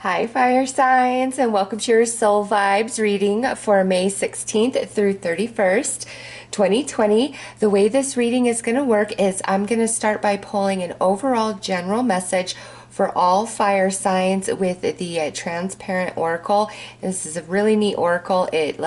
Hi, fire signs, and welcome to your Soul Vibes reading for May 16th through 31st, 2020. The way this reading is going to work is I'm going to start by pulling an overall general message for all fire signs with the transparent oracle. This is a really neat oracle. It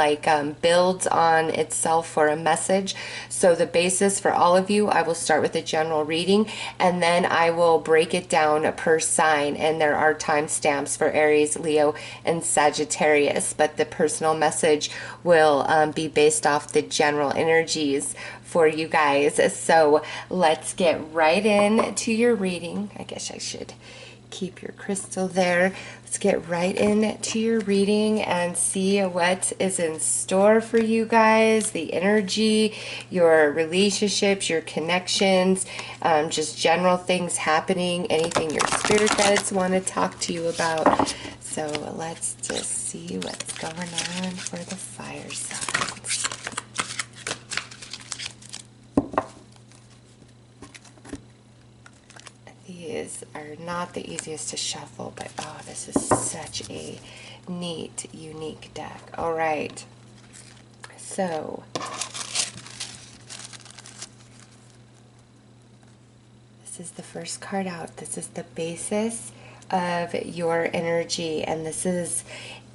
builds on itself for a message. So the basis for all of you, I will start with a general reading and then I will break it down per sign, and there are timestamps for Aries, Leo, and Sagittarius, but the personal message will be based off the general energies for you guys. So let's get right into your reading. I guess I should keep your crystal there. Let's get right into your reading and see what is in store for you guys. The energy, your relationships, your connections, just general things happening, anything your spirit guides want to talk to you about. So let's just see what's going on for the fire signs. These are not the easiest to shuffle, but oh, this is such a neat, unique deck. All right. So, this is the first card out. This is the basis of your energy, and this is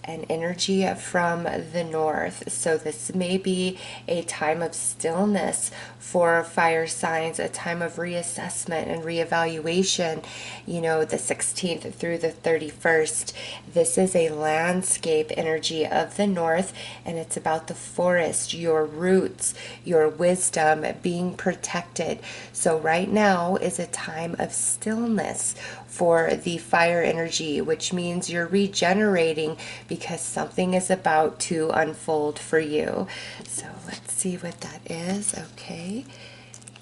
an energy from the north. So this may be a time of stillness for fire signs, a time of reassessment and reevaluation, you know, the 16th through the 31st. This is a landscape energy of the north, and it's about the forest, your roots, your wisdom being protected. So right now is a time of stillness for the fire energy, which means you're regenerating because something is about to unfold for you. So let's see what that is. Okay.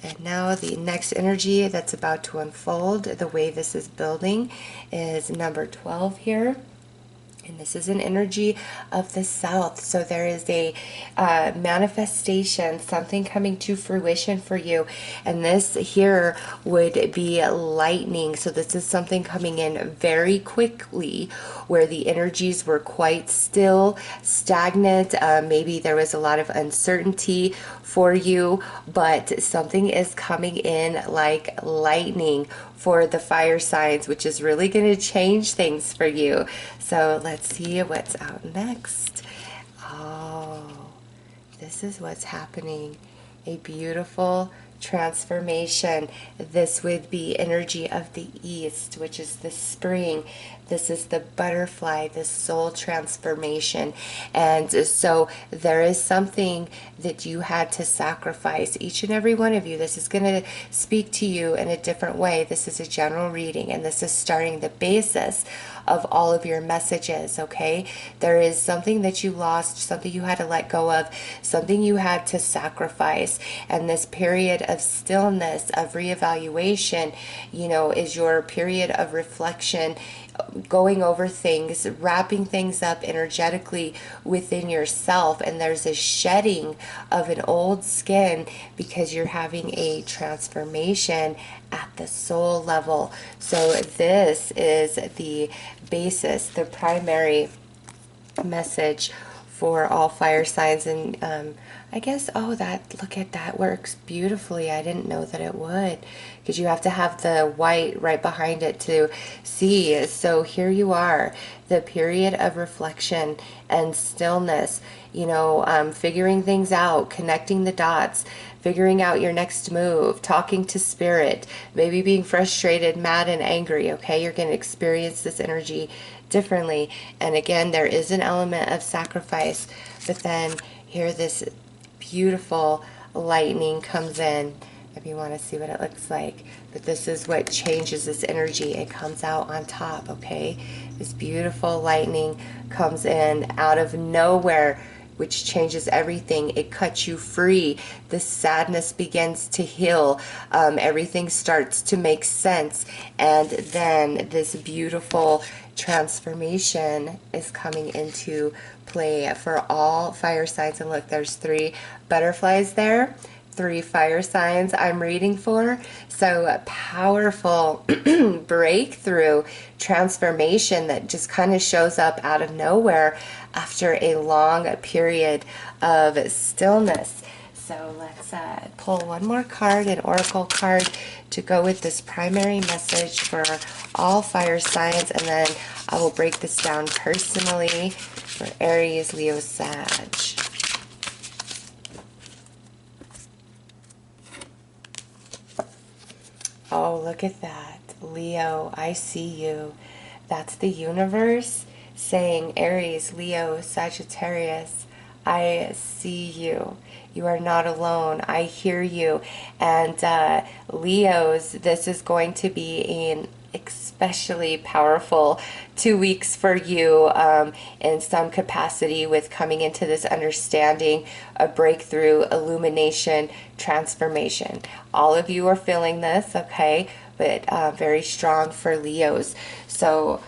And now the next energy that's about to unfold, the way this is building, is number 12 here. And this is an energy of the south. So there is a manifestation, something coming to fruition for you. And this here would be lightning. So this is something coming in very quickly where the energies were quite still, stagnant. Maybe there was a lot of uncertainty for you, but something is coming in like lightning for the fire signs, which is really going to change things for you. So let's see what's out next. Oh, this is what's happening. A beautiful transformation. This would be energy of the east, which is the spring. This is the butterfly, the soul transformation. And so there is something that you had to sacrifice, each and every one of you. This is going to speak to you in a different way. This is a general reading, and this is starting the basis of all of your messages, okay? There is something that you lost, something you had to let go of, something you had to sacrifice. And this period of stillness, of reevaluation, you know, is your period of reflection, going over things, wrapping things up energetically within yourself. And there's a shedding of an old skin because you're having a transformation at the soul level. So this is the basis, the primary message for all fire signs. And I guess, oh, look at that, works beautifully. I didn't know that it would, because you have to have the white right behind it to see. So here you are, the period of reflection and stillness, you know, figuring things out, connecting the dots, figuring out your next move, talking to spirit, maybe being frustrated, mad, and angry, okay? You're going to experience this energy differently. And again, there is an element of sacrifice, but then here this beautiful lightning comes in, if you want to see what it looks like. But this is what changes this energy. It comes out on top, okay? This beautiful lightning comes in out of nowhere, which changes everything. It cuts you free. The sadness begins to heal. Everything starts to make sense. And then this beautiful transformation is coming into play for all fire signs. And look, there's 3 butterflies there. 3 fire signs I'm reading for. So a powerful breakthrough transformation that just kind of shows up out of nowhere after a long period of stillness. So let's pull one more card, an oracle card, to go with this primary message for all fire signs, and then I will break this down personally for Aries, Leo, Sag. Oh, look at that. Leo, I see you. That's the universe saying, Aries, Leo, Sagittarius, I see you. You are not alone. I hear you. And Leos, this is going to be an especially powerful 2 weeks for you in some capacity, with coming into this understanding, a breakthrough, illumination, transformation. All of you are feeling this, okay? But very strong for Leos. So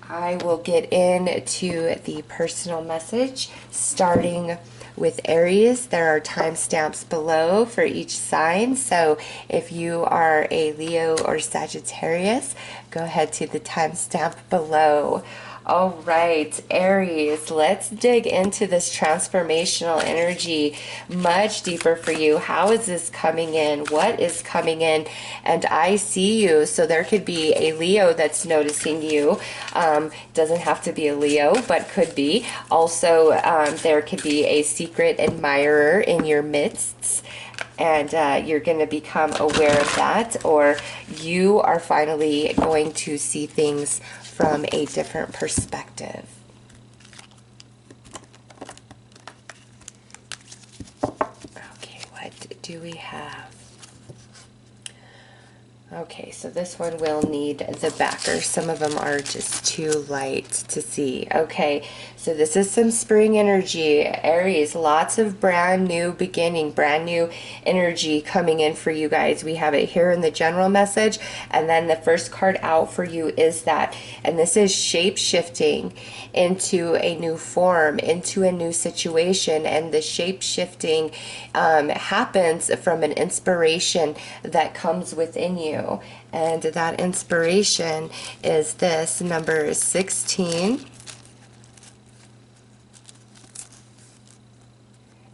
I will get into the personal message, starting with Aries. There are timestamps below for each sign. So if you are a Leo or Sagittarius, go ahead to the timestamp below. All right, Aries, let's dig into this transformational energy much deeper for you. How is this coming in? What is coming in? And I see you. So there could be a Leo that's noticing you. Doesn't have to be a Leo, but could be. Also, there could be a secret admirer in your midst, and you're going to become aware of that, or you are finally going to see things from a different perspective. Okay, what do we have? Okay, so this one will need the backer. Some of them are just too light to see. Okay, so this is some spring energy. Aries, lots of brand new beginning, brand new energy coming in for you guys. We have it here in the general message, and then the first card out for you is that. And this is shape-shifting into a new form, into a new situation. And the shape-shifting happens from an inspiration that comes within you. And that inspiration is this, number 16.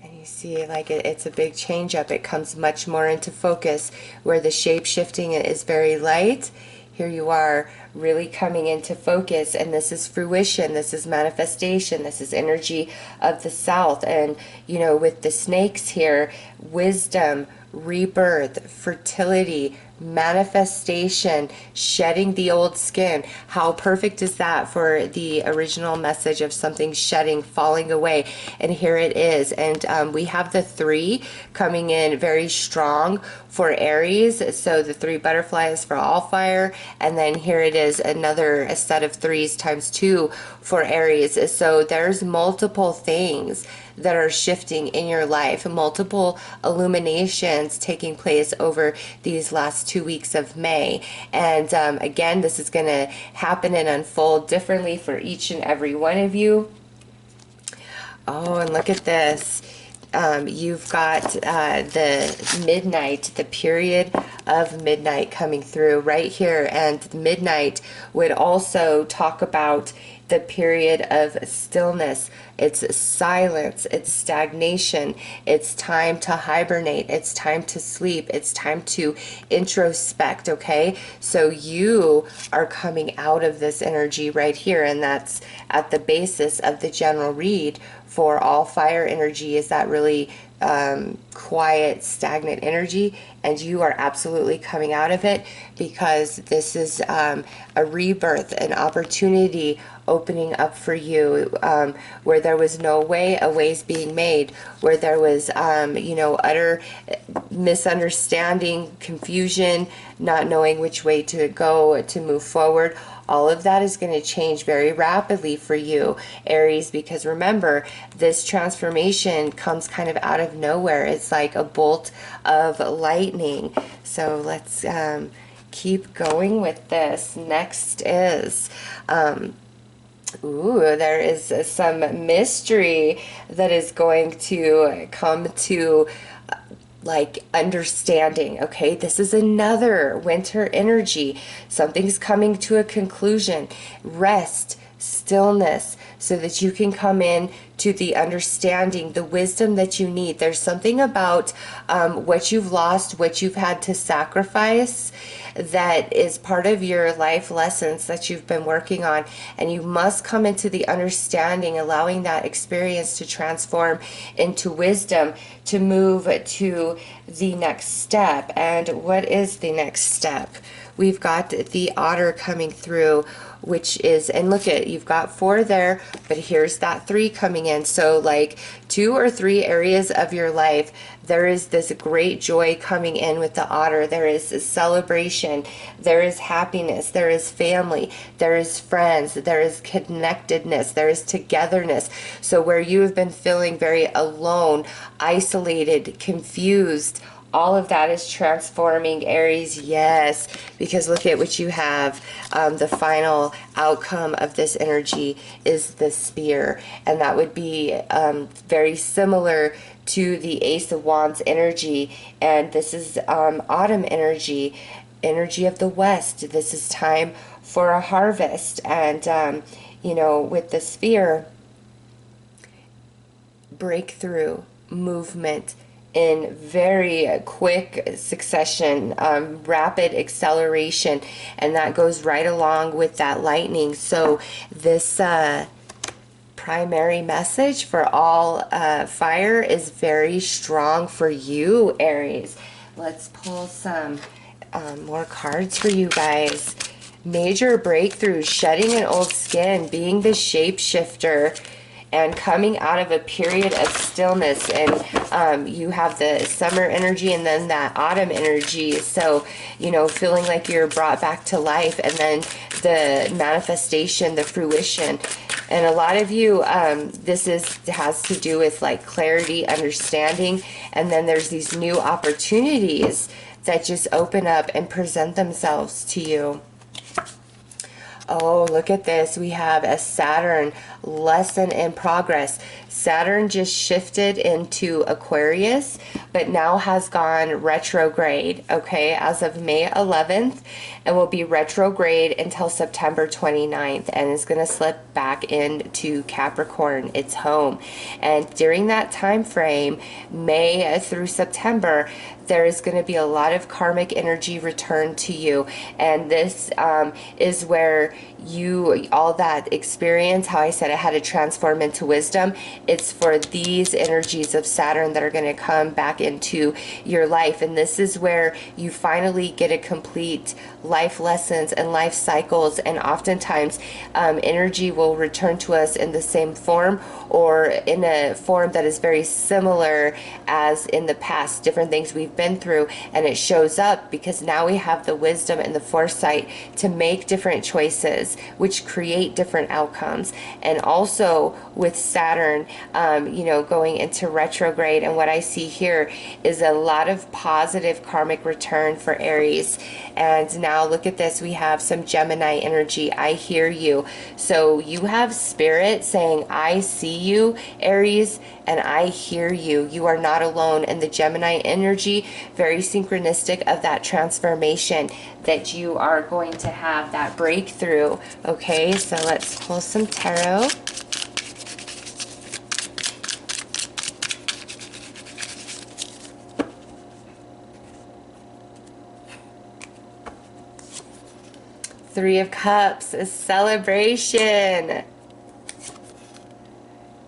And you see, like, it's a big change up. It comes much more into focus, where the shape shifting is very light. Here you are really coming into focus, and this is fruition, this is manifestation, this is energy of the south. And you know, with the snakes here, wisdom, rebirth, fertility, manifestation, shedding the old skin. How perfect is that for the original message of something shedding, falling away? And here it is. And we have the 3 coming in very strong for Aries. So the 3 butterflies for all fire, and then here it is, another set of 3s times 2 for Aries. So there's multiple things that are shifting in your life, multiple illuminations taking place over these last 2 weeks of May. And again, this is going to happen and unfold differently for each and every one of you. Oh, and look at this. You've got the midnight, the period of midnight coming through right here. And midnight would also talk about the period of stillness. It's silence, it's stagnation, it's time to hibernate, it's time to sleep, it's time to introspect, okay? So you are coming out of this energy right here, and that's at the basis of the general read for all fire energy, is that really quiet, stagnant energy, and you are absolutely coming out of it, because this is a rebirth, an opportunity opening up for you, where there was no way, a way's being made, where there was you know, utter misunderstanding, confusion, not knowing which way to go to move forward. All of that is going to change very rapidly for you, Aries, because remember, this transformation comes kind of out of nowhere. It's like a bolt of lightning. So let's keep going with this. Next is ooh, there is some mystery that is going to come to like understanding. Okay, this is another winter energy. Something's coming to a conclusion. Rest, stillness, so that you can come in to the understanding, the wisdom that you need. There's something about what you've lost, what you've had to sacrifice, that is part of your life lessons that you've been working on, and you must come into the understanding, allowing that experience to transform into wisdom to move to the next step. And what is the next step? We've got the otter coming through, which is, and look at, you've got 4 there, but here's that 3 coming in. So like 2 or 3 areas of your life, there is this great joy coming in with the otter. There is a celebration, there is happiness, there is family, there is friends, there is connectedness, there is togetherness. So where you have been feeling very alone, isolated, confused, all of that is transforming, Aries. Yes, because look at what you have. The final outcome of this energy is the spear, and that would be very similar to the Ace of Wands energy. And this is autumn energy, energy of the West. This is time for a harvest. And you know, with the spear, breakthrough, movement in very quick succession, rapid acceleration, and that goes right along with that lightning. So this primary message for all fire is very strong for you, Aries. Let's pull some more cards for you guys. Major breakthrough, shedding an old skin, being the shapeshifter, and coming out of a period of stillness. And you have the summer energy and then that autumn energy. So, you know, feeling like you're brought back to life, and then the manifestation, the fruition. And a lot of you, this has to do with like clarity, understanding, and then there's these new opportunities that just open up and present themselves to you. Oh, look at this. We have a Saturn lesson in progress. Saturn just shifted into Aquarius, but now has gone retrograde, okay, as of May 11th, and will be retrograde until September 29th, and is going to slip back into Capricorn, its home. And during that time frame, May through September, there is going to be a lot of karmic energy returned to you. And this is where you, all that experience, how I said it had to transform into wisdom, it's for these energies of Saturn that are going to come back into your life. And this is where you finally get a complete life lessons and life cycles. And oftentimes energy will return to us in the same form, or in a form that is very similar as in the past, different things we've been through, and it shows up because now we have the wisdom and the foresight to make different choices which create different outcomes. And also with Saturn you know, going into retrograde, and what I see here is a lot of positive karmic return for Aries. And now look at this, we have some Gemini energy. I hear you. So you have spirit saying, I see you, Aries, and I hear you. You are not alone. And the Gemini energy, very synchronistic of that transformation that you are going to have, that breakthrough. Okay, so let's pull some tarot. Three of Cups, a celebration.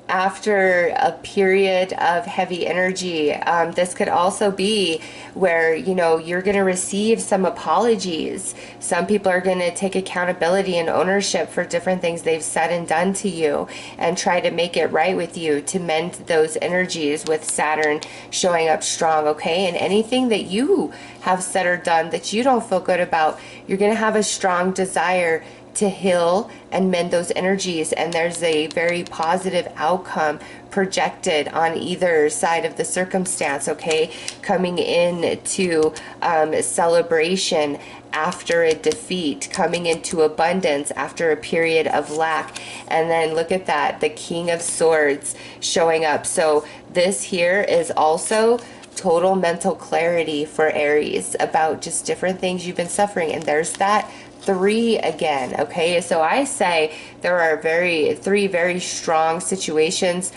After a period of heavy energy, this could also be where, you know, you're going to receive some apologies. Some people are going to take accountability and ownership for different things they've said and done to you, and try to make it right with you, to mend those energies with Saturn showing up strong, okay? And anything that you have said or done that you don't feel good about, you're going to have a strong desire to heal and mend those energies, and there's a very positive outcome projected on either side of the circumstance, okay? Coming into celebration after a defeat, coming into abundance after a period of lack. And then look at that, the King of Swords showing up. So this here is also total mental clarity for Aries about just different things you've been suffering. And there's that 3 again. Okay, so I say there are three very strong situations,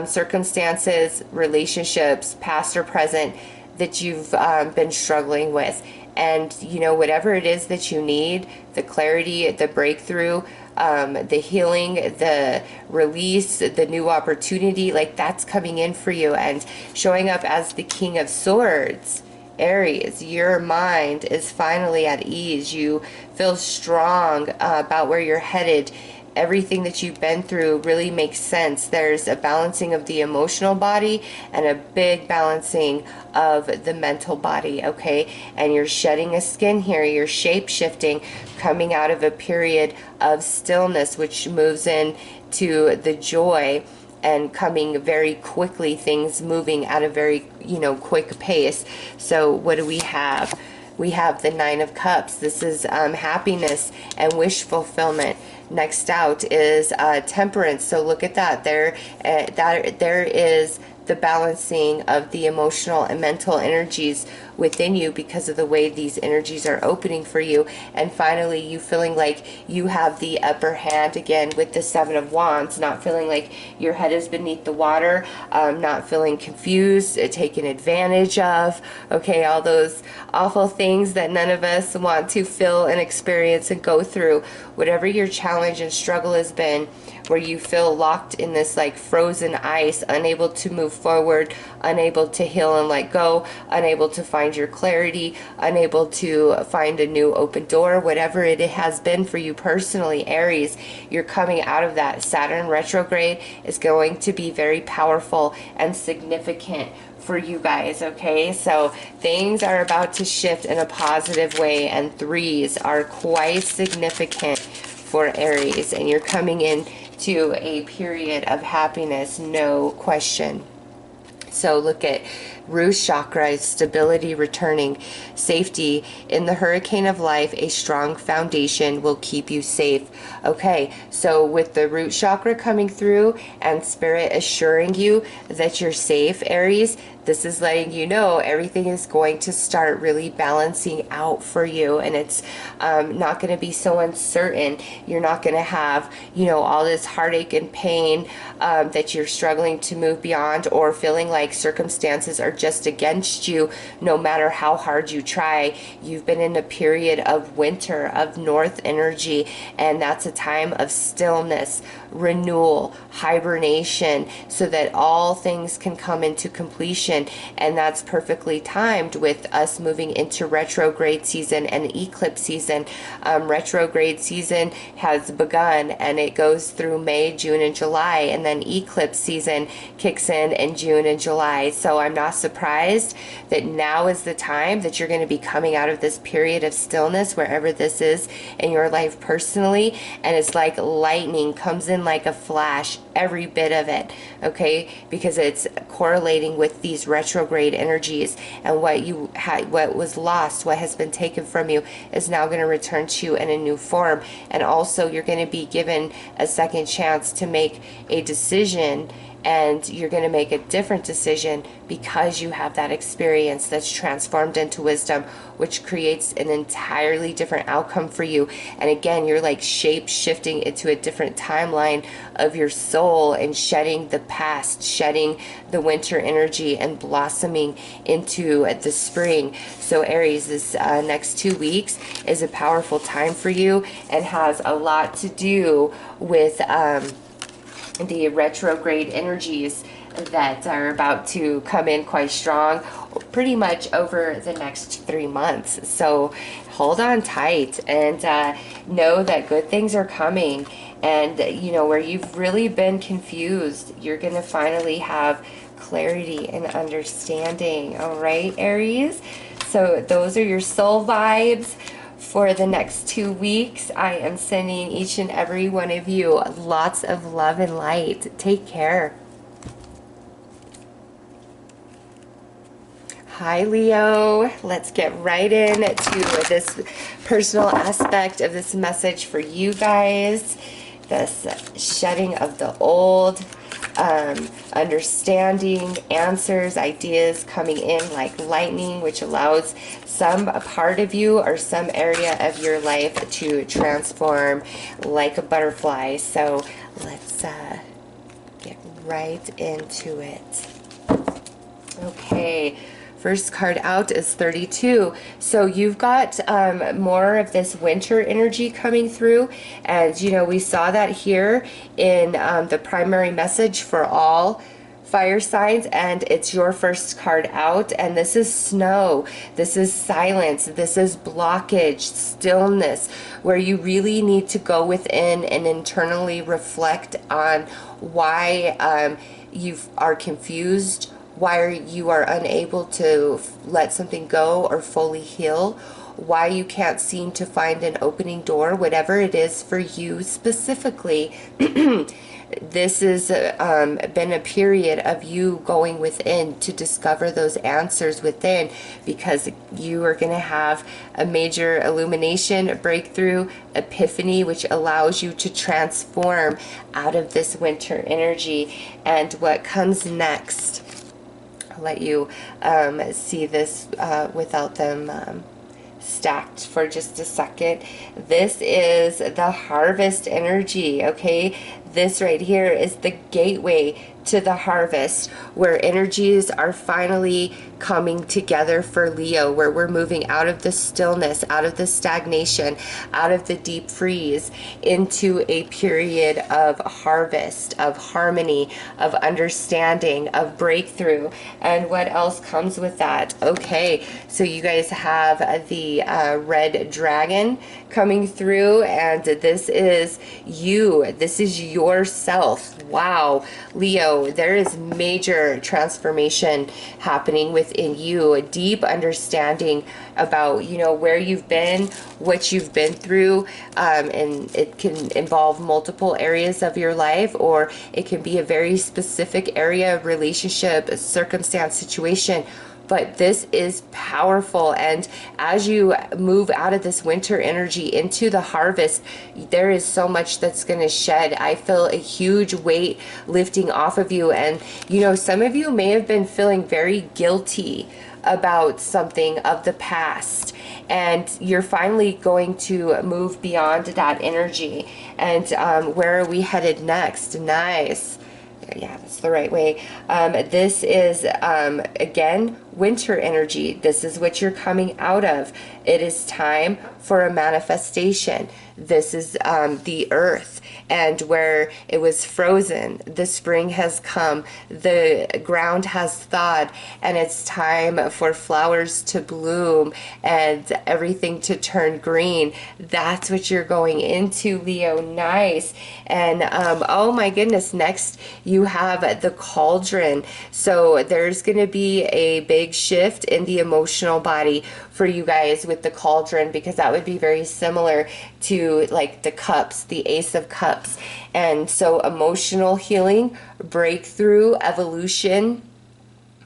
circumstances, relationships, past or present, that you've been struggling with. And whatever it is that you need, the clarity, the breakthrough, the healing, the release, the new opportunity, like that's coming in for you and showing up as the King of Swords. Aries, your mind is finally at ease. You feel strong about where you're headed. Everything that you've been through really makes sense. There's a balancing of the emotional body and a big balancing of the mental body, okay? And you're shedding a skin here. You're shape-shifting, coming out of a period of stillness, which moves into the joy and coming very quickly, things moving at a very, quick pace. So what do we have? We have the 9 of Cups. This is happiness and wish fulfillment. Next out is temperance. So look at that. There is the balancing of the emotional and mental energies within you because of the way these energies are opening for you. And finally, you feeling like you have the upper hand again with the 7 of Wands, not feeling like your head is beneath the water, not feeling confused, taken advantage of, okay, all those awful things that none of us want to feel and experience and go through. Whatever your challenge and struggle has been, where you feel locked in this like frozen ice, unable to move forward, unable to heal and let go, unable to find your clarity, unable to find a new open door, whatever it has been for you personally, Aries, you're coming out of that. Saturn retrograde is going to be very powerful and significant for you guys, okay? So things are about to shift in a positive way, and 3s are quite significant for Aries, and you're coming in to a period of happiness, no question. So look at root chakra, stability returning, safety. In the hurricane of life, a strong foundation will keep you safe. Okay, so with the root chakra coming through and spirit assuring you that you're safe, Aries, this is letting you know everything is going to start really balancing out for you, and it's not going to be so uncertain. You're not going to have, all this heartache and pain that you're struggling to move beyond, or feeling like circumstances are just against you no matter how hard you try. You've been in a period of winter, of north energy, and that's a time of stillness, renewal, hibernation, so that all things can come into completion. And that's perfectly timed with us moving into retrograde season and eclipse season. Retrograde season has begun, and it goes through May, June, and July, and then eclipse season kicks in June and July. So I'm not surprised that now is the time that you're going to be coming out of this period of stillness, wherever this is in your life personally, and it's like lightning comes in like a flash, every bit of it, okay, because it's correlating with these retrograde energies, and what was lost, what has been taken from you, is now going to return to you in a new form. And also you're going to be given a second chance to make a decision, and you're going to make a different decision because you have that experience that's transformed into wisdom, which creates an entirely different outcome for you. And again, you're like shape shifting into a different timeline of your soul and shedding the past, shedding the winter energy, and blossoming into the spring. So Aries, this next 2 weeks is a powerful time for you and has a lot to do with the retrograde energies that are about to come in quite strong pretty much over the next 3 months. So hold on tight and know that good things are coming. And where you've really been confused, you're going to finally have clarity and understanding. All right, Aries? So those are your soul vibes for the next 2 weeks. I am sending each and every one of you lots of love and light. Take care. Hi, Leo. Let's get right into this personal aspect of this message for you guys. This shedding of the old, understanding, answers, ideas coming in like lightning, which allows some part of you or some area of your life to transform like a butterfly. So let's get right into it. Okay, first card out is 32. So you've got more of this winter energy coming through. And, you know, we saw that here in the primary message for all fire signs, and it's your first card out. And this is snow. This is silence. This is blockage, stillness, where you really need to go within and internally reflect on why you are confused, why you are unable to let something go or fully heal, why you can't seem to find an opening door, whatever it is for you specifically. This has been a period of you going within to discover those answers within, because you are going to have a major illumination, a breakthrough, epiphany, which allows you to transform out of this winter energy. And what comes next, I'll let you see this without them stacked for just a second. This is the harvest energy, okay? This right here is the gateway to the harvest, where energies are finally coming together for Leo, where we're moving out of the stillness, out of the stagnation, out of the deep freeze, into a period of harvest, of harmony, of understanding, of breakthrough. And what else comes with that? Okay, so you guys have the red dragon coming through, and this is you. This is yourself. Wow, Leo, there is major transformation happening within you, a deep understanding about, you know, where you've been, what you've been through, and it can involve multiple areas of your life, or it can be a very specific area, relationship, circumstance, situation. But this is powerful, and as you move out of this winter energy into the harvest, there is so much that's going to shed. I feel a huge weight lifting off of you, and you know, some of you may have been feeling very guilty about something of the past, and you're finally going to move beyond that energy. And where are we headed next? Nice. Yeah, that's the right way. This is, again, winter energy. This is what you're coming out of. It is time for a manifestation. This is the earth, and where it was frozen, the spring has come, the ground has thawed, and it's time for flowers to bloom and everything to turn green. That's what you're going into, Leo. Nice. And oh my goodness, next you have the cauldron. So there's going to be a big shift in the emotional body for you guys with the cauldron, because that would be very similar to like the cups, the Ace of Cups. And so emotional healing, breakthrough, evolution,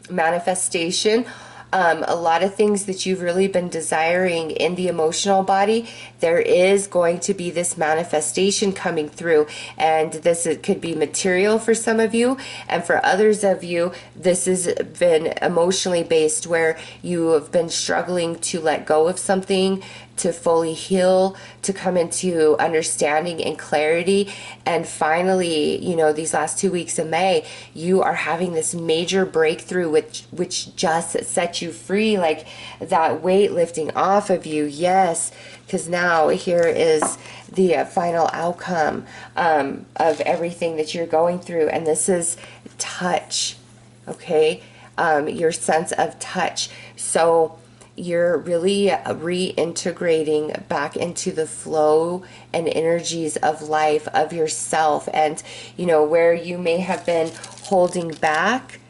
manifestation, a lot of things that you've really been desiring in the emotional body, there is going to be this manifestation coming through. And this, it could be material for some of you, and for others of you, this has been emotionally based, where you have been struggling to let go of something, to fully heal, to come into understanding and clarity. And finally, you know, these last 2 weeks of May, you are having this major breakthrough which just sets you free, like that weight lifting off of you. Yes, because now here is the final outcome of everything that you're going through. And this is touch, okay? Your sense of touch. So you're really reintegrating back into the flow and energies of life, of yourself. And, you know, where you may have been holding back,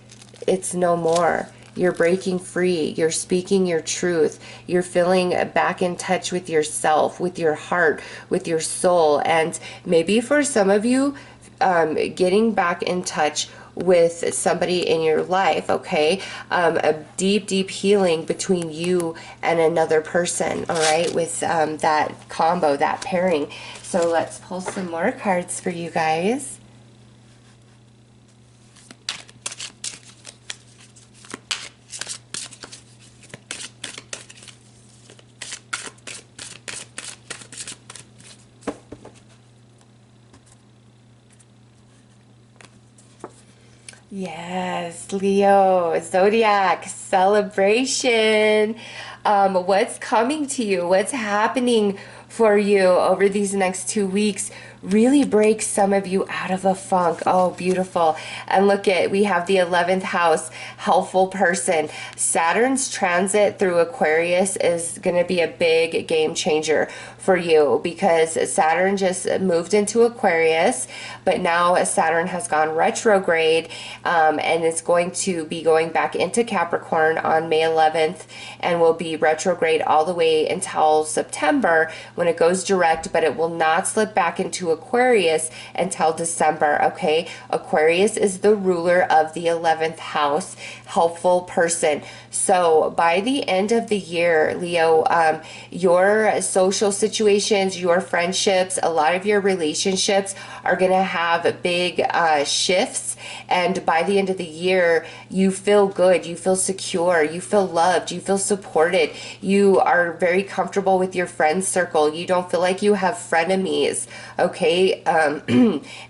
it's no more. You're breaking free. You're speaking your truth. You're feeling back in touch with yourself, with your heart, with your soul. And maybe for some of you, getting back in touch with somebody in your life, okay? A deep, deep healing between you and another person, all right? With that combo, that pairing. So let's pull some more cards for you guys. Yes, Leo, zodiac celebration. What's coming to you? What's happening for you over these next 2 weeks? Really break some of you out of a funk. Oh, beautiful. And look at, we have the 11th house, helpful person. Saturn's transit through Aquarius is going to be a big game changer for you because Saturn just moved into Aquarius, but now Saturn has gone retrograde, and it's going to be going back into Capricorn on May 11th and will be retrograde all the way until September when it goes direct, but it will not slip back into Aquarius until December, okay? Aquarius is the ruler of the 11th house, helpful person. So by the end of the year, Leo, your social situations, your friendships, a lot of your relationships are going to have big shifts. And by the end of the year, you feel good, you feel secure, you feel loved, you feel supported, you are very comfortable with your friend circle, you don't feel like you have frenemies, okay?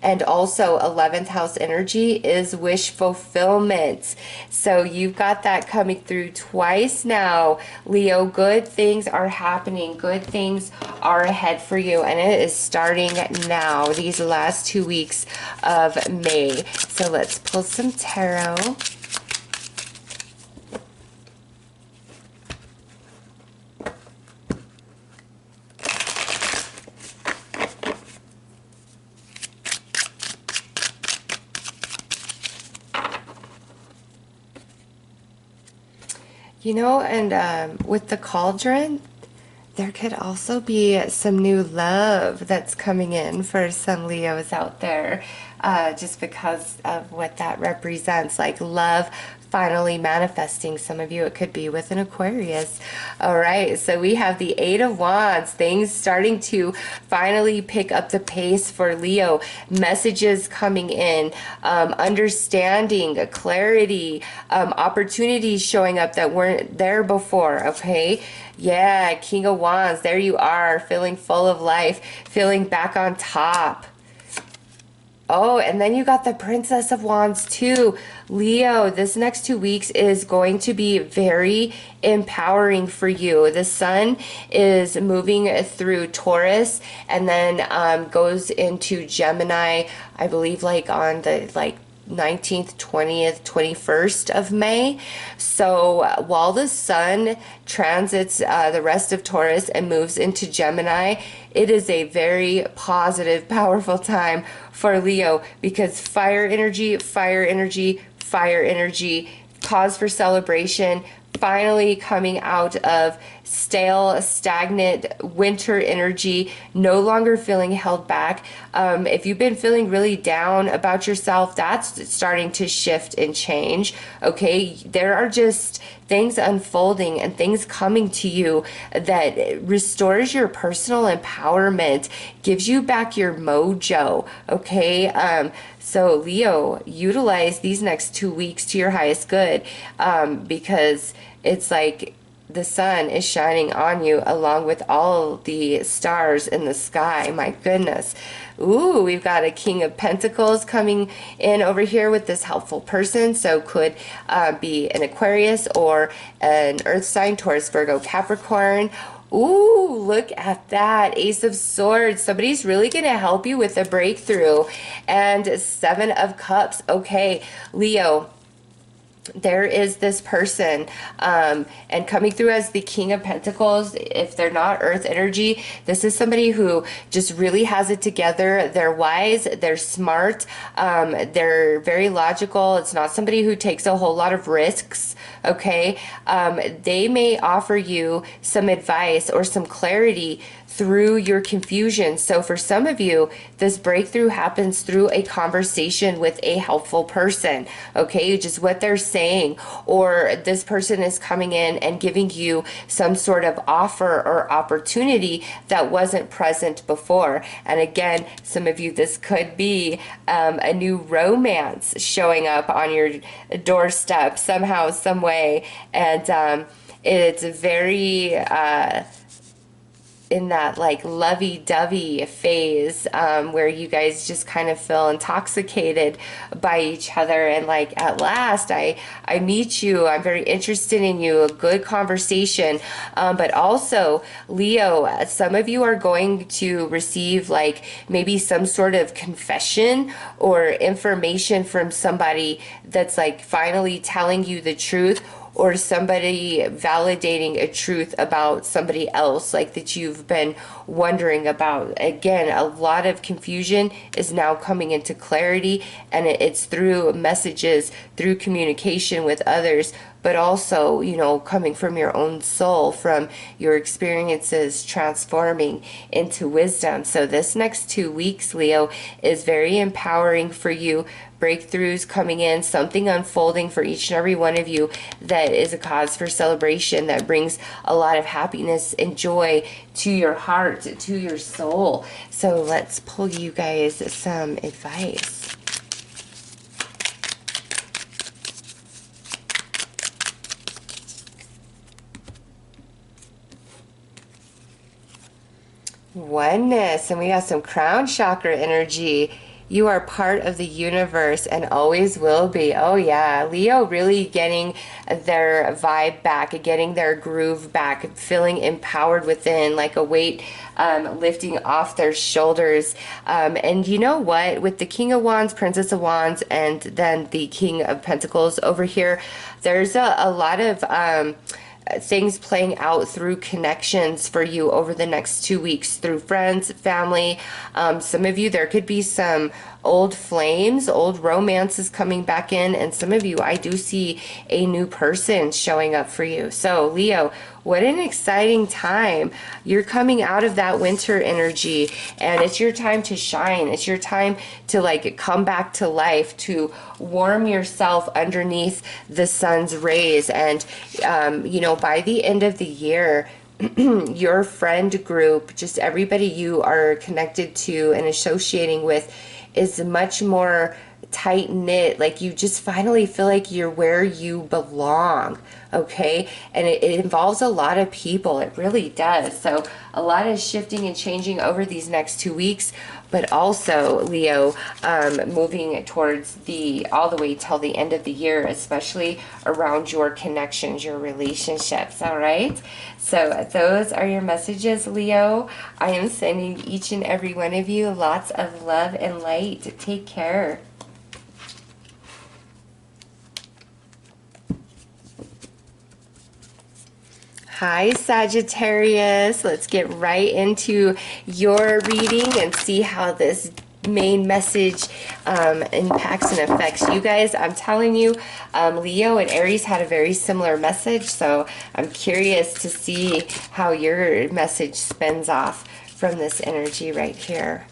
And also 11th house energy is wish fulfillment. So you've got that coming through twice now, Leo. Good things are happening, good things are ahead for you, and it is starting now, these last 2 weeks of May. So let's pull some tarot. You know, and with the cauldron, there could also be some new love that's coming in for some Leos out there, just because of what that represents, like love finally manifesting. Some of you, it could be with an Aquarius. All right, so we have the Eight of Wands, things starting to finally pick up the pace for Leo, messages coming in, understanding, clarity, opportunities showing up that weren't there before, okay? Yeah, King of Wands, there you are, feeling full of life, feeling back on top. Oh, and then you got the Princess of Wands too. Leo, this next 2 weeks is going to be very empowering for you. The sun is moving through Taurus and then goes into Gemini, I believe like on the 19th, 20th, 21st of May. So while the sun transits the rest of Taurus and moves into Gemini, it is a very positive, powerful time for Leo because fire energy, fire energy, fire energy, cause for celebration, finally coming out of stale, stagnant winter energy, no longer feeling held back. If you've been feeling really down about yourself, that's starting to shift and change. Okay, there are just things unfolding and things coming to you that restores your personal empowerment, gives you back your mojo. Okay, so Leo, utilize these next 2 weeks to your highest good, because it's like the sun is shining on you along with all the stars in the sky. My goodness. Ooh, we've got a King of Pentacles coming in over here with this helpful person. So could be an Aquarius or an Earth sign, Taurus, Virgo, Capricorn. Ooh, look at that. Ace of Swords. Somebody's really going to help you with a breakthrough. And Seven of Cups. Okay, Leo, there is this person, and coming through as the King of Pentacles, if they're not earth energy, this is somebody who just really has it together. They're wise, they're smart, they're very logical. It's not somebody who takes a whole lot of risks, okay? They may offer you some advice or some clarity through your confusion. So for some of you, this breakthrough happens through a conversation with a helpful person, okay? Just what they're saying, or this person is coming in and giving you some sort of offer or opportunity that wasn't present before. And again, some of you, this could be a new romance showing up on your doorstep somehow, some way. And it's very, in that like lovey-dovey phase, where you guys just kind of feel intoxicated by each other, and like at last I meet you, I'm very interested in you, a good conversation. But also, Leo, some of you are going to receive like maybe some sort of confession or information from somebody that's like finally telling you the truth, or somebody validating a truth about somebody else, like that you've been wondering about. Again, a lot of confusion is now coming into clarity, and it's through messages, through communication with others, but also, you know, coming from your own soul, from your experiences transforming into wisdom. So this next 2 weeks, Leo, is very empowering for you. Breakthroughs coming in, something unfolding for each and every one of you that is a cause for celebration, that brings a lot of happiness and joy to your heart, to your soul. So let's pull you guys some advice. Oneness, and we got some crown chakra energy. You are part of the universe and always will be. Oh yeah, Leo really getting their vibe back, getting their groove back, feeling empowered within, like a weight lifting off their shoulders. And you know what? With the King of Wands, Princess of Wands, and then the King of Pentacles over here, there's a lot of things playing out through connections for you over the next 2 weeks, through friends, family. Some of you, there could be some old flames, old romances coming back in, and some of you, I do see a new person showing up for you. So Leo, what an exciting time. You're coming out of that winter energy, and it's your time to shine. It's your time to like come back to life, to warm yourself underneath the sun's rays. And you know, by the end of the year, your friend group, just everybody you are connected to and associating with, is much more tight knit. Like you just finally feel like you're where you belong. Okay, and it involves a lot of people. It really does. So a lot is shifting and changing over these next 2 weeks, but also Leo, moving towards all the way till the end of the year, especially around your connections, your relationships. All right, so those are your messages, Leo. I am sending each and every one of you lots of love and light. Take care. Hi, Sagittarius. Let's get right into your reading and see how this main message impacts and affects you guys. I'm telling you, Leo and Aries had a very similar message, so I'm curious to see how your message spins off from this energy right here.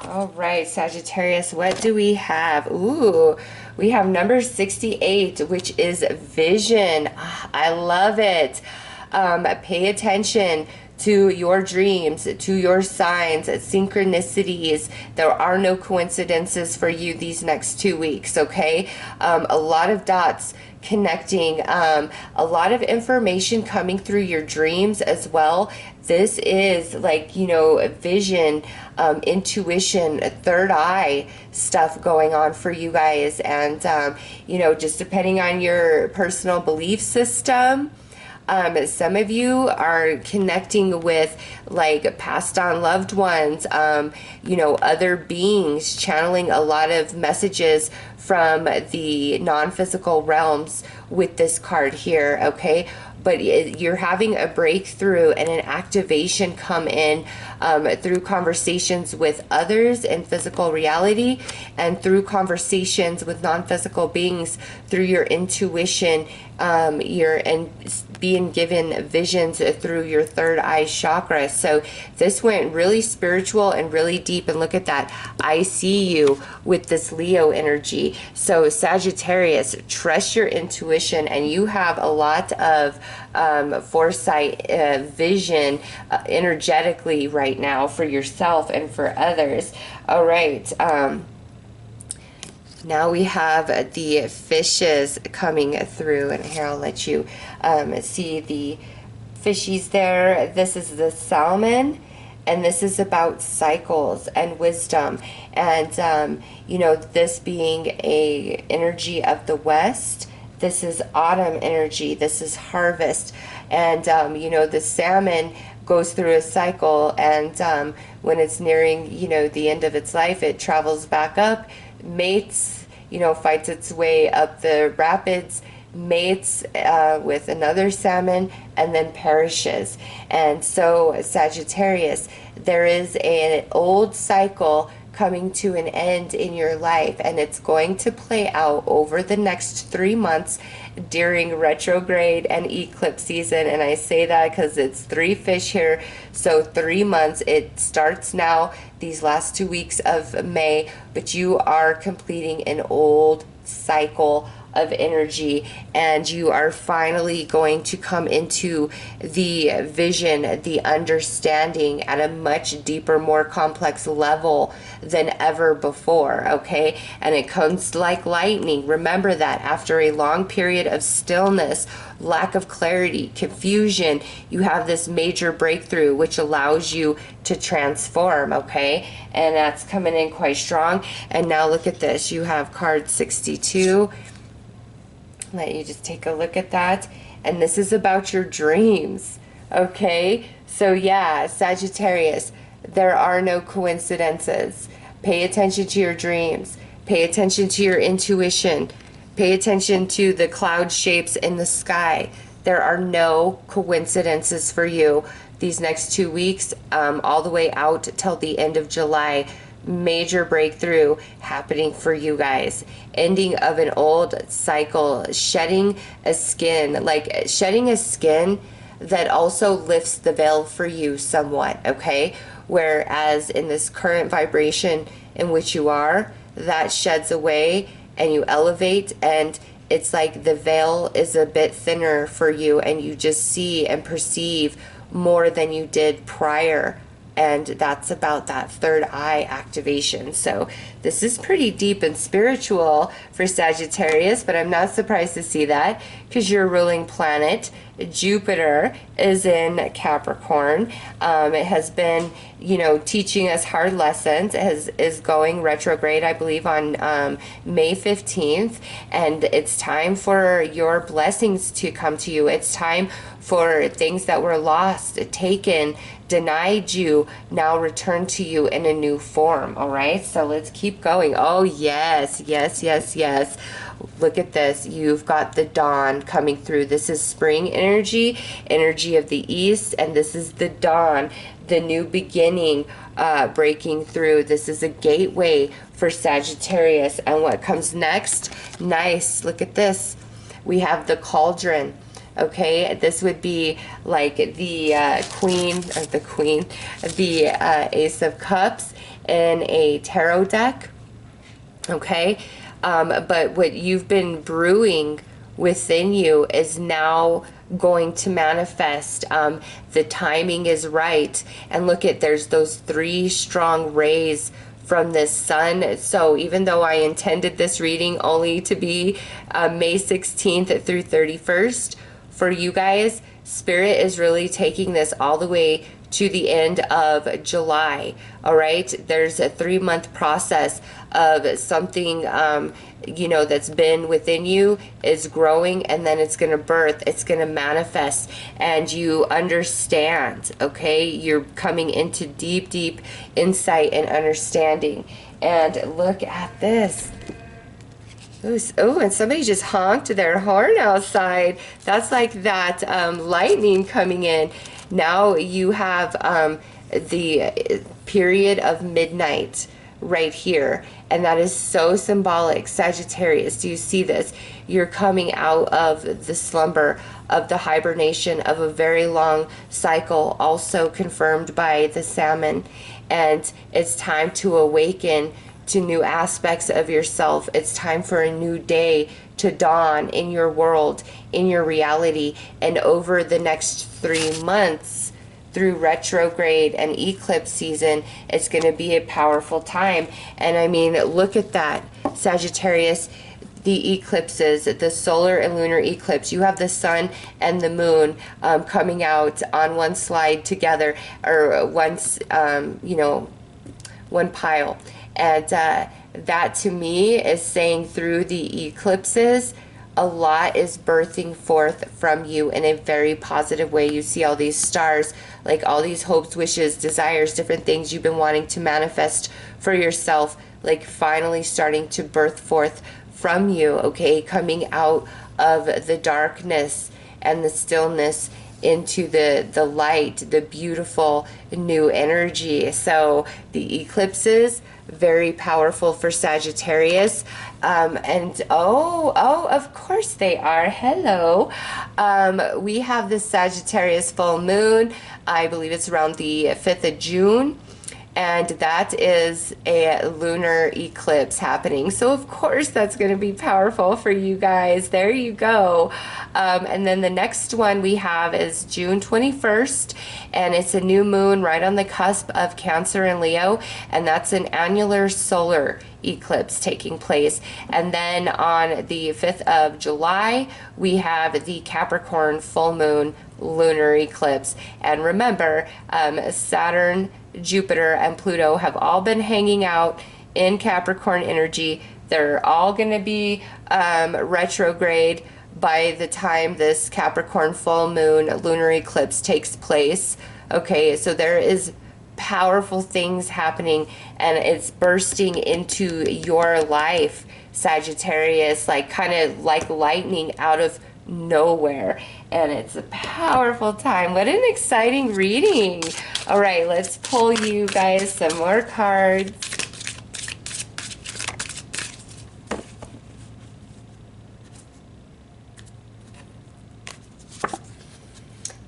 All right, Sagittarius, what do we have? Ooh, we have number 68, which is vision. I love it. Pay attention to your dreams, to your signs, synchronicities. There are no coincidences for you these next 2 weeks, okay? A lot of dots connecting, a lot of information coming through your dreams as well. This is like, you know, vision, intuition, third eye stuff going on for you guys. And, you know, just depending on your personal belief system, some of you are connecting with like passed on loved ones, you know, other beings, channeling a lot of messages from the non-physical realms with this card here, okay? But you're having a breakthrough and an activation come in through conversations with others in physical reality, and through conversations with non-physical beings, through your intuition, and being given visions through your third eye chakra. So this went really spiritual and really deep, and look at that, I see you with this Leo energy. So Sagittarius, trust your intuition, and you have a lot of foresight, vision energetically right now for yourself and for others. All right, Now we have the fishes coming through, and here I'll let you see the fishies there. This is the salmon, and this is about cycles and wisdom, and you know, this being a energy of the West. This is autumn energy. This is harvest, and you know, the salmon goes through a cycle, and when it's nearing, you know, the end of its life, it travels back up, mates, you know, fights its way up the rapids, mates with another salmon, and then perishes. And so Sagittarius, there is an old cycle coming to an end in your life, and it's going to play out over the next 3 months during retrograde and eclipse season. And I say that because it's 3 fish here, so 3 months. It starts now, these last 2 weeks of May, but you are completing an old cycle of energy, and you are finally going to come into the vision, the understanding at a much deeper, more complex level than ever before, okay? And it comes like lightning. Remember that after a long period of stillness, lack of clarity, confusion, you have this major breakthrough which allows you to transform, okay? And that's coming in quite strong. And now look at this. You have card 62. Let you just take a look at that. And this is about your dreams, okay? So yeah, Sagittarius, there are no coincidences. Pay attention to your dreams. Pay attention to your intuition. Pay attention to the cloud shapes in the sky. There are no coincidences for you these next 2 weeks, all the way out till the end of July. Major breakthrough happening for you guys. Ending of an old cycle, shedding a skin, like shedding a skin that also lifts the veil for you somewhat, okay? Whereas in this current vibration in which you are, that sheds away and you elevate, and it's like the veil is a bit thinner for you, and you just see and perceive more than you did prior. And that's about that third eye activation. So this is pretty deep and spiritual for Sagittarius, but I'm not surprised to see that because your ruling planet, Jupiter, is in Capricorn. It has been, you know, teaching us hard lessons. It is going retrograde, I believe, on May 15th. And it's time for your blessings to come to you. It's time for things that were lost, taken, denied you, now return to you in a new form. All right, so let's keep going. Oh yes, yes, yes, yes. Look at this. You've got the dawn coming through. This is spring energy, energy of the east, and this is the dawn, the new beginning, breaking through. This is a gateway for Sagittarius. And what comes next? Nice. Look at this. We have the cauldron. Okay, this would be like the Ace of Cups in a tarot deck. Okay, but what you've been brewing within you is now going to manifest. The timing is right. And look at, there's those 3 strong rays from this sun. So even though I intended this reading only to be May 16th through 31st, for you guys, Spirit is really taking this all the way to the end of July. All right, there's a 3-month process of something, you know, that's been within you is growing, and then it's going to birth, it's going to manifest, and you understand. Okay, you're coming into deep, deep insight and understanding. And look at this. Oh, and somebody just honked their horn outside. That's like that lightning coming in. Now you have the period of midnight right here, and that is so symbolic. Sagittarius, do you see this? You're coming out of the slumber, of the hibernation of a very long cycle, also confirmed by the salmon, and it's time to awaken to new aspects of yourself. It's time for a new day to dawn in your world, in your reality. And over the next 3 months, through retrograde and eclipse season, it's going to be a powerful time. And I mean, look at that. Sagittarius, the eclipses, the solar and lunar eclipse. You have the sun and the moon coming out on one slide together, or once, you know, one pile. And that to me is saying through the eclipses, a lot is birthing forth from you in a very positive way. You see all these stars, like all these hopes, wishes, desires, different things you've been wanting to manifest for yourself, like finally starting to birth forth from you, okay? Coming out of the darkness and the stillness into the light, the beautiful new energy. So the eclipses, very powerful for Sagittarius. And of course they are. Hello. We have the Sagittarius full moon. I believe it's around the 5th of June. And that is a lunar eclipse happening. So of course that's going to be powerful for you guys. There you go. And then the next one we have is June 21st, and it's a new moon right on the cusp of Cancer and Leo, and that's an annular solar eclipse taking place. And then on the 5th of July, we have the Capricorn full moon lunar eclipse. And remember, Saturn, Jupiter, and Pluto have all been hanging out in Capricorn energy. They're all going to be retrograde by the time this Capricorn full moon lunar eclipse takes place. Okay, so there is powerful things happening, and it's bursting into your life, Sagittarius, like kind of like lightning out of nowhere. And it's a powerful time. What an exciting reading. All right, let's pull you guys some more cards.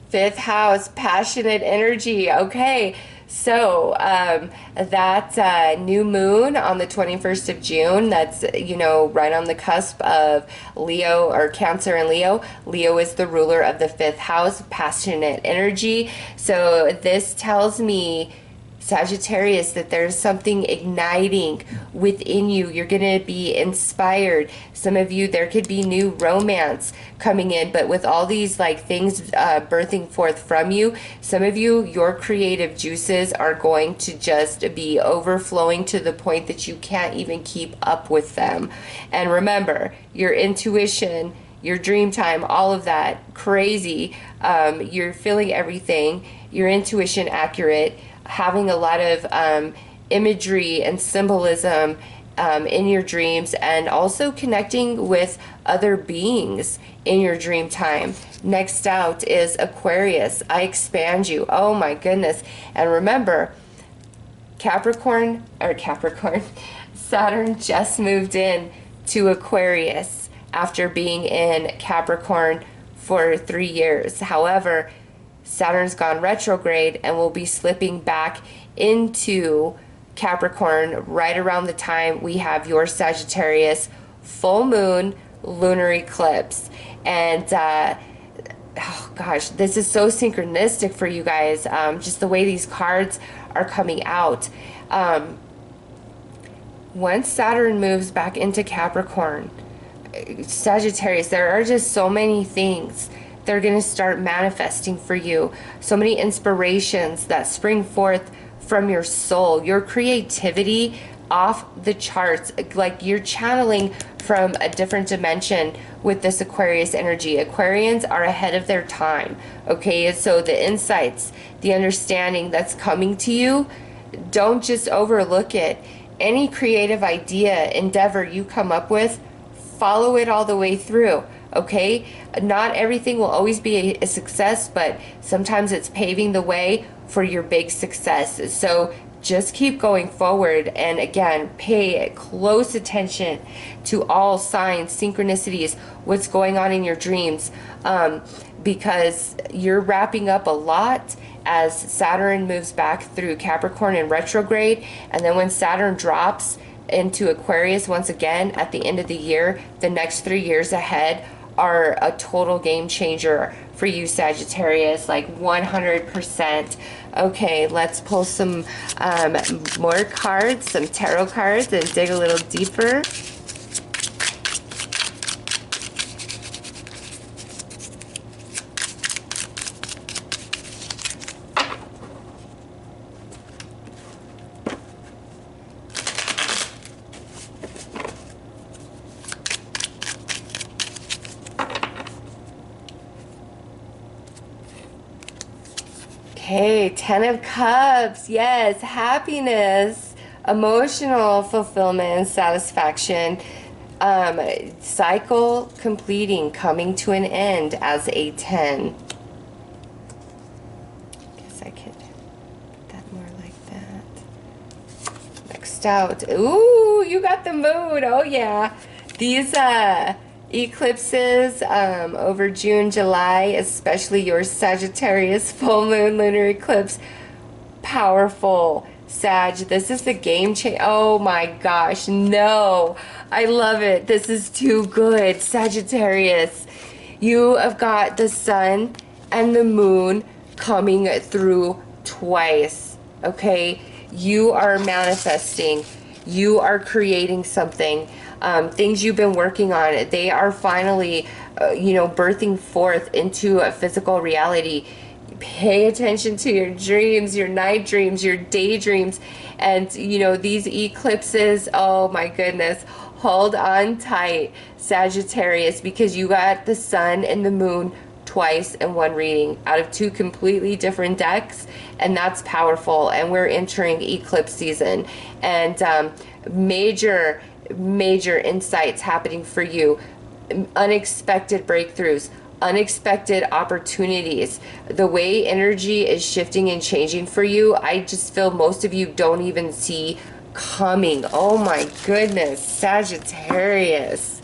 Fifth house, passionate energy. Okay, so that new moon on the 21st of June, that's, you know, right on the cusp of Leo or Cancer and Leo. Leo is the ruler of the fifth house, passionate energy. So this tells me, Sagittarius, that there's something igniting within you. You're going to be inspired. Some of you, there could be new romance coming in, but with all these like things birthing forth from you, some of you, your creative juices are going to just be overflowing to the point that you can't even keep up with them. And remember, your intuition, your dream time, all of that, crazy. You're feeling everything, your intuition accurate, having a lot of imagery and symbolism in your dreams, and also connecting with other beings in your dream time. Next out is Aquarius. I expand you. Oh my goodness. And remember, Capricorn, Saturn just moved in to Aquarius after being in Capricorn for 3 years. However, Saturn's gone retrograde and will be slipping back into Capricorn right around the time we have your Sagittarius full moon lunar eclipse. And oh gosh, this is so synchronistic for you guys. Just the way these cards are coming out. Once Saturn moves back into Capricorn, Sagittarius, there are just so many things they're going to start manifesting for you. So many inspirations that spring forth from your soul, your creativity off the charts, like you're channeling from a different dimension with this Aquarius energy. Aquarians are ahead of their time, okay? So the insights, the understanding that's coming to you, don't just overlook it. Any creative idea, endeavor you come up with, follow it all the way through. Okay, not everything will always be a success, but sometimes it's paving the way for your big success. So just keep going forward, and again, pay close attention to all signs, synchronicities, what's going on in your dreams, because you're wrapping up a lot as Saturn moves back through Capricorn in retrograde. And then when Saturn drops into Aquarius once again at the end of the year, the next 3 years ahead are a total game changer for you, Sagittarius, like 100%. Okay, let's pull some more cards, some tarot cards, and dig a little deeper Okay, Ten of Cups. Yes, happiness, emotional fulfillment and satisfaction. Cycle completing, coming to an end as a 10. Guess I could put that more like that. Next out. Ooh, you got the moon. Oh yeah. These eclipses over June, July, especially your Sagittarius full moon lunar eclipse, powerful. Sag, this is the game change. Oh my gosh, no. I love it. This is too good. Sagittarius, you have got the sun and the moon coming through twice. Okay? You are manifesting. You are creating something. Things you've been working on, they are finally, birthing forth into a physical reality. Pay attention to your dreams, your night dreams, your daydreams, and these eclipses. Oh my goodness, hold on tight, Sagittarius, because you got the sun and the moon twice in one reading out of two completely different decks, and that's powerful. And we're entering eclipse season, and major insights happening for you, unexpected breakthroughs, unexpected opportunities. The way energy is shifting and changing for you, I just feel most of you don't even see coming. Oh my goodness, Sagittarius.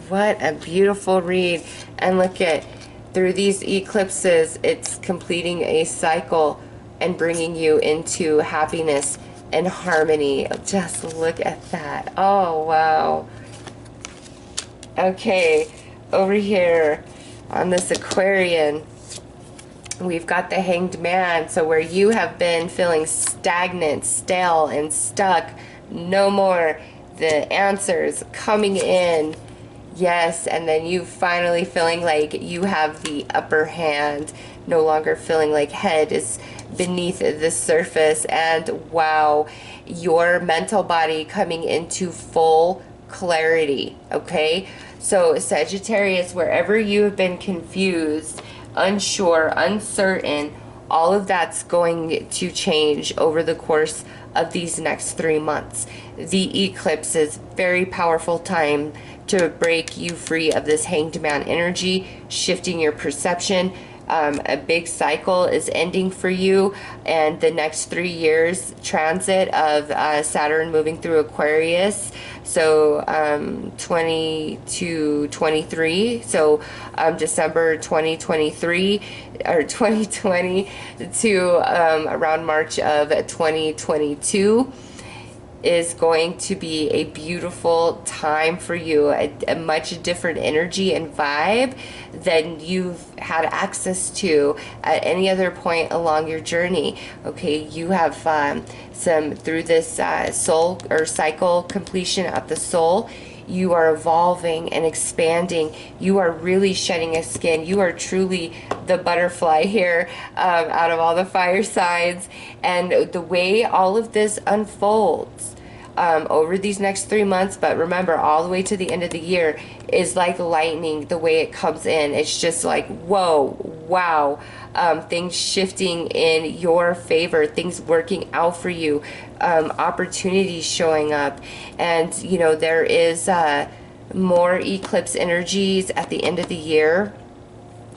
What a beautiful read. And look at, through these eclipses, it's completing a cycle and bringing you into happiness and harmony. Just look at that. Oh wow. Okay, over here on this Aquarian, we've got the Hanged Man. So where you have been feeling stagnant, stale, and stuck, no more. The answers coming in. Yes, and then you finally feeling like you have the upper hand, no longer feeling like head is beneath the surface. And wow, your mental body coming into full clarity. Okay, so Sagittarius, wherever you have been confused, unsure, uncertain, all of that's going to change over the course of these next 3 months. The eclipse is very powerful time to break you free of this Hanged Man energy, shifting your perception. A big cycle is ending for you, and the next 3 years transit of Saturn moving through Aquarius, so 20 to 23, so December 2023 or 2020 to around March of 2022 is going to be a beautiful time for you, a much different energy and vibe than you've had access to at any other point along your journey. Okay, you have some, through this soul or cycle completion of the soul, you are evolving and expanding. You are really shedding a skin. You are truly the butterfly here out of all the fire signs. And the way all of this unfolds over these next 3 months, but remember, all the way to the end of the year, is like lightning the way it comes in. It's just like, whoa, wow. Things shifting in your favor, things working out for you, opportunities showing up. And there is more eclipse energies at the end of the year.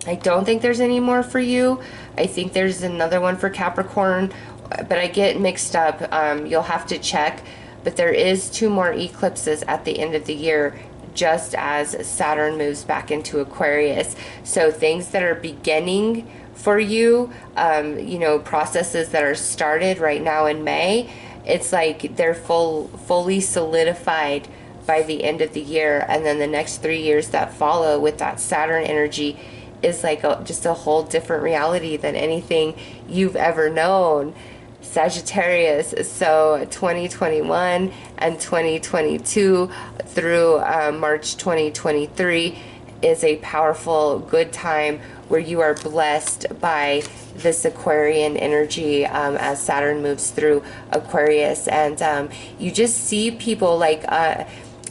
I don't think there's any more for you. I think there's another one for Capricorn, but I get mixed up. You'll have to check, but there is 2 more eclipses at the end of the year, just as Saturn moves back into Aquarius. So things that are beginning for you, processes that are started right now in May, it's like they're fully solidified by the end of the year. And then the next 3 years that follow with that Saturn energy is like just a whole different reality than anything you've ever known, Sagittarius. So 2021 and 2022 through March 2023 is a powerful, good time where you are blessed by this Aquarian energy as Saturn moves through Aquarius. And you just see people like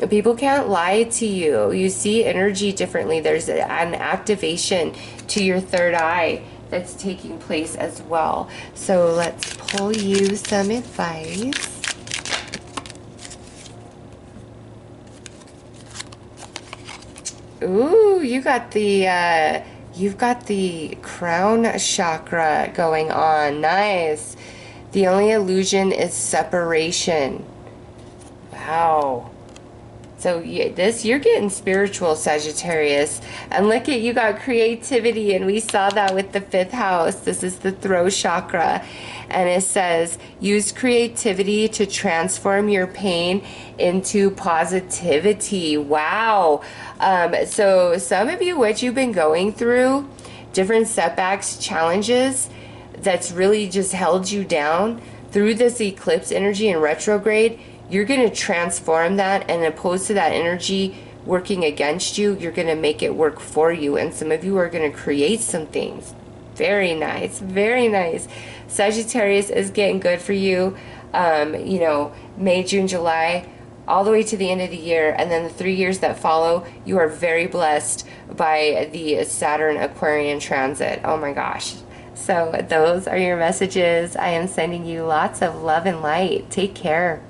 People can't lie to you. You see energy differently. There's an activation to your third eye that's taking place as well. So let's pull you some advice. Ooh, you've got the crown chakra going on. Nice. The only illusion is separation. Wow. So you're getting spiritual, Sagittarius. And look at, you got creativity, and we saw that with the 5th house. This is the throat chakra. And it says, use creativity to transform your pain into positivity. Wow. So some of you, what you've been going through, different setbacks, challenges, that's really just held you down through this eclipse energy in retrograde, you're going to transform that, and opposed to that energy working against you, you're going to make it work for you. And some of you are going to create some things. Very nice. Very nice. Sagittarius is getting good for you. You know, May, June, July, all the way to the end of the year. And then the 3 years that follow, you are very blessed by the Saturn Aquarian transit. Oh my gosh. So those are your messages. I am sending you lots of love and light. Take care.